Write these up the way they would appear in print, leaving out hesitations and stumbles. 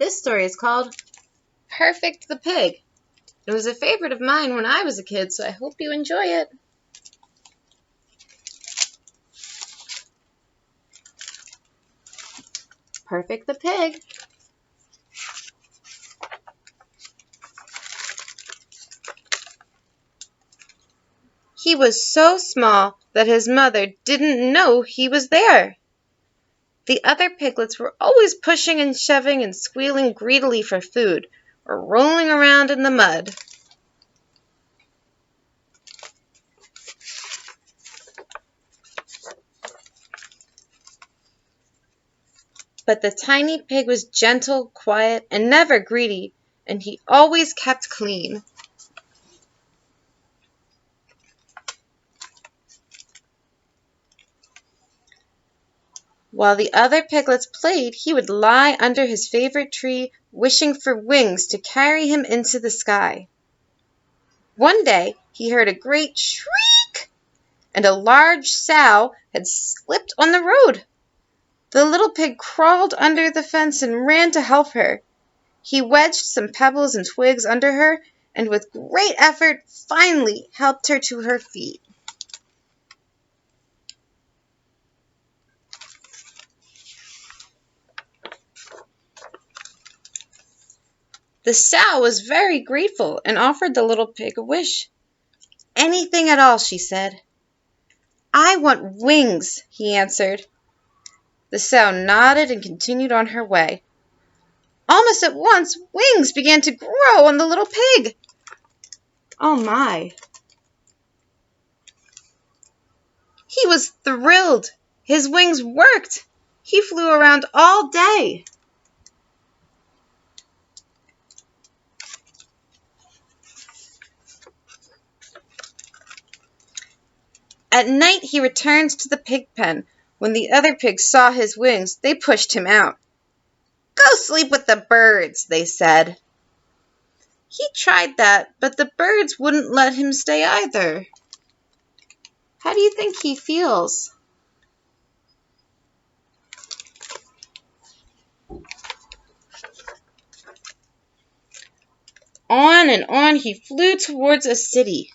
This story is called Perfect the Pig. It was a favorite of mine when I was a kid, so I hope you enjoy it. Perfect the Pig. He was so small that his mother didn't know he was there. The other piglets were always pushing and shoving and squealing greedily for food, or rolling around in the mud. But the tiny pig was gentle, quiet, and never greedy, and he always kept clean. While the other piglets played, he would lie under his favorite tree, wishing for wings to carry him into the sky. One day, he heard a great shriek, and a large sow had slipped on the road. The little pig crawled under the fence and ran to help her. He wedged some pebbles and twigs under her, and with great effort finally helped her to her feet. The sow was very grateful and offered the little pig a wish. "Anything at all," she said. "I want wings," he answered. The sow nodded and continued on her way. Almost at once, wings began to grow on the little pig. Oh my! He was thrilled. His wings worked. He flew around all day. At night he returned to the pig pen. When the other pigs saw his wings, they pushed him out. "Go sleep with the birds," they said. He tried that, but the birds wouldn't let him stay either. How do you think he feels? On and on he flew towards a city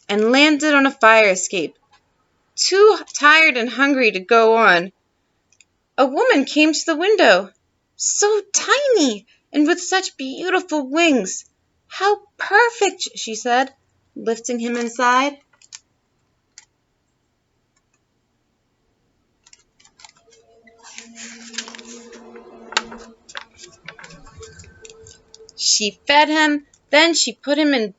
and landed on a fire escape. Too tired and hungry to go on, a woman came to the window. "So tiny and with such beautiful wings. How perfect," she said, lifting him inside. She fed him, then she put him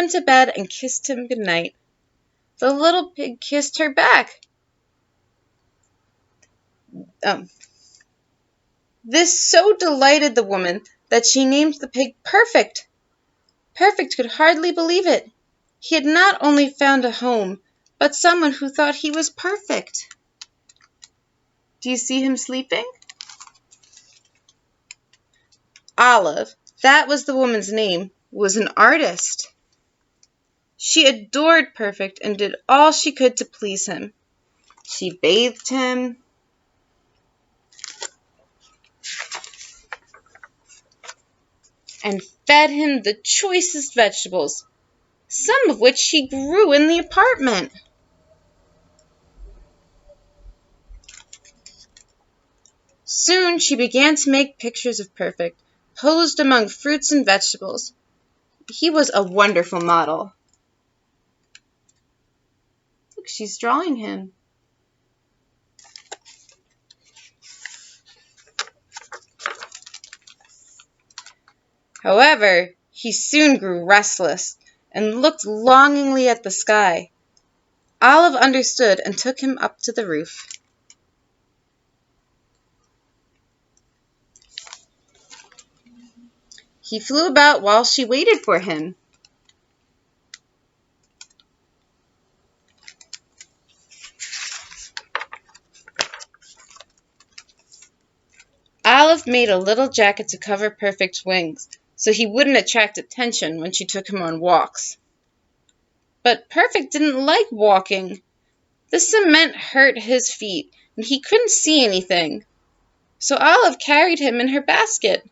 to bed and kissed him good night. The little pig kissed her back. This so delighted the woman that she named the pig Perfect. Perfect could hardly believe it. He had not only found a home, but someone who thought he was perfect. Do you see him sleeping? Olive, that was the woman's name, was an artist. She adored Perfect and did all she could to please him. She bathed him, and fed him the choicest vegetables, some of which she grew in the apartment. Soon she began to make pictures of Perfect, posed among fruits and vegetables. He was a wonderful model. Look, she's drawing him. However, he soon grew restless and looked longingly at the sky. Olive understood and took him up to the roof. He flew about while she waited for him. Olive made a little jacket to cover Perfect's wings, so he wouldn't attract attention when she took him on walks. But Perfect didn't like walking. The cement hurt his feet, and he couldn't see anything. so Olive carried him in her basket.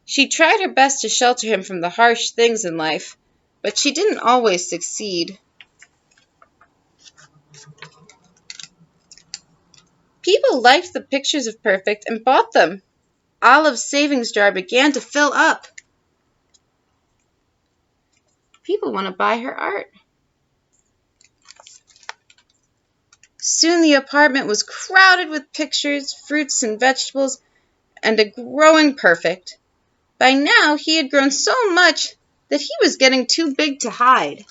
She tried her best to shelter him from the harsh things in life, but she didn't always succeed. People liked the pictures of Perfect and bought them. Olive's savings jar began to fill up. People want to buy her art. Soon the apartment was crowded with pictures, fruits, and vegetables, and a growing Perfect. By now he had grown so much that he was getting too big to hide.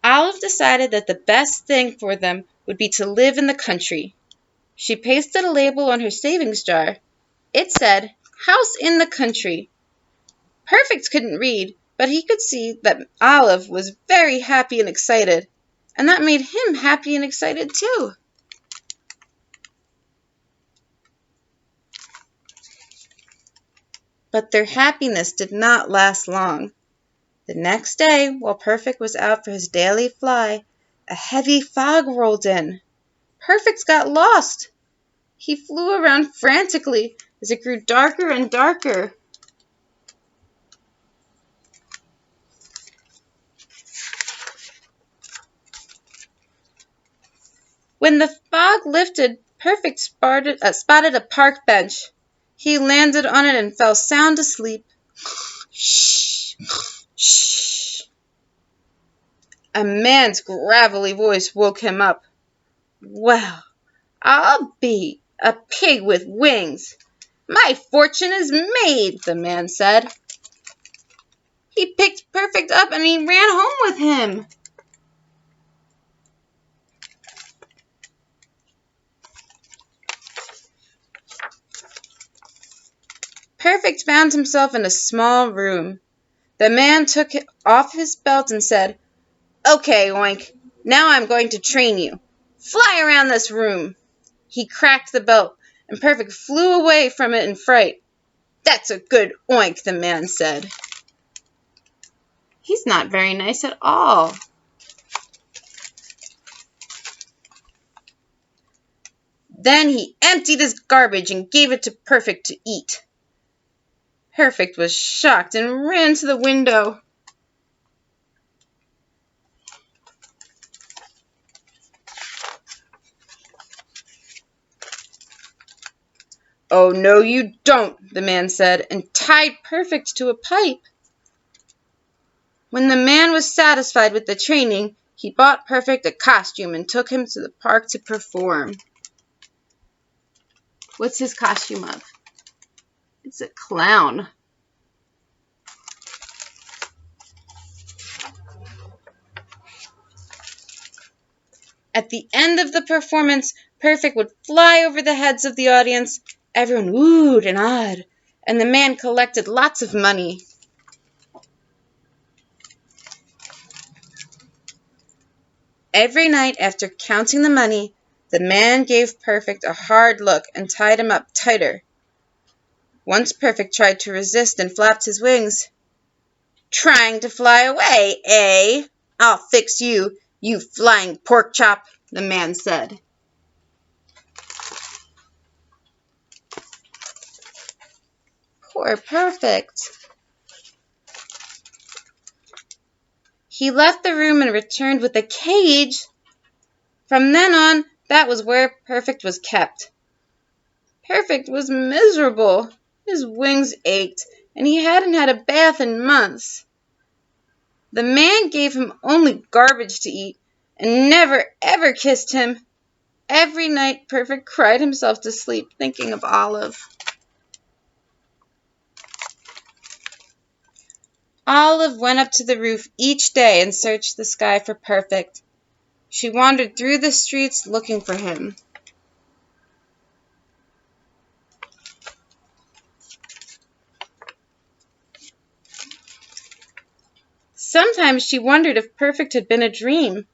Olive decided that the best thing for them would be to live in the country. She pasted a label on her savings jar. It said, "House in the country." Perfect couldn't read, but he could see that Olive was very happy and excited, and that made him happy and excited too. But their happiness did not last long. The next day, while Perfect was out for his daily fly, a heavy fog rolled in. Perfect got lost. He flew around frantically as it grew darker and darker. When the fog lifted, Perfect spotted a park bench. He landed on it and fell sound asleep. Shh, shh. A man's gravelly voice woke him up. "Well, I'll be a pig with wings. My fortune is made," the man said. He picked Perfect up and he ran home with him. Perfect found himself in a small room. The man took off his belt and said, "Okay, Oink, now I'm going to train you. Fly around this room." He cracked the belt, and Perfect flew away from it in fright. "That's a good Oink," the man said. He's not very nice at all. Then he emptied his garbage and gave it to Perfect to eat. Perfect was shocked and ran to the window. "Oh, no, you don't," the man said, and tied Perfect to a pipe. When the man was satisfied with the training, he bought Perfect a costume and took him to the park to perform. What's his costume of? It's a clown. At the end of the performance, Perfect would fly over the heads of the audience. Everyone oohed and ahed, and the man collected lots of money. Every night after counting the money, the man gave Perfect a hard look and tied him up tighter. Once Perfect tried to resist and flapped his wings. "Trying to fly away, eh? I'll fix you, you flying pork chop," the man said. Poor Perfect. He left the room and returned with a cage. From then on, that was where Perfect was kept. Perfect was miserable. His wings ached, and he hadn't had a bath in months. The man gave him only garbage to eat and never ever kissed him. Every night Perfect cried himself to sleep thinking of Olive. Olive went up to the roof each day and searched the sky for Perfect. She wandered through the streets looking for him. Sometimes she wondered if Perfect had been a dream.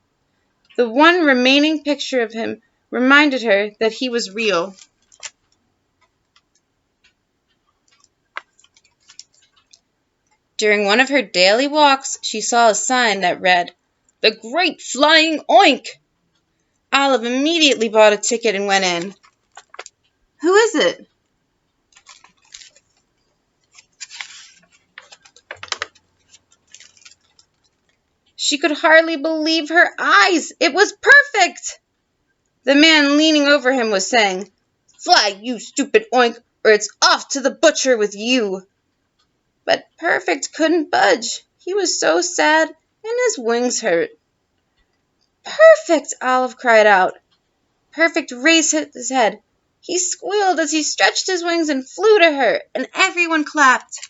The one remaining picture of him reminded her that he was real. During one of her daily walks, she saw a sign that read, "The Great Flying Oink." Olive immediately bought a ticket and went in. "Who is it?" She could hardly believe her eyes. It was Perfect! The man leaning over him was saying, "Fly, you stupid oink, or it's off to the butcher with you." But Perfect couldn't budge. He was so sad, and his wings hurt. "Perfect!" Olive cried out. Perfect raised his head. He squealed as he stretched his wings and flew to her, and everyone clapped.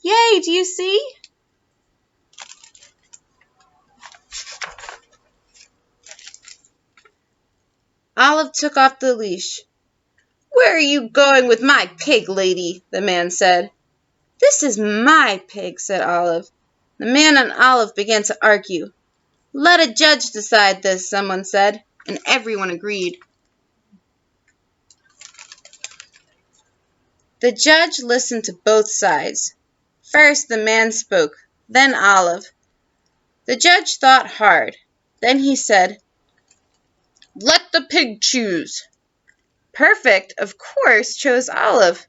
"Yay, do you see?" Olive took off the leash. "Where are you going with my pig, lady?" the man said. "This is my pig," said Olive. The man and Olive began to argue. "Let a judge decide this," someone said, and everyone agreed. The judge listened to both sides. First the man spoke, then Olive. The judge thought hard. Then he said, "Let the pig choose." Perfect, of course, chose Olive.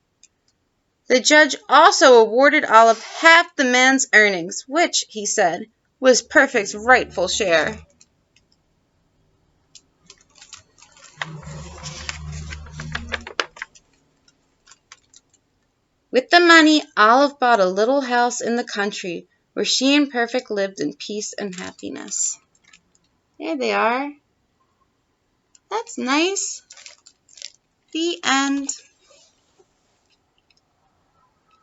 The judge also awarded Olive half the man's earnings, which, he said, was Perfect's rightful share. With the money, Olive bought a little house in the country where she and Perfect lived in peace and happiness. There they are. That's nice. The end.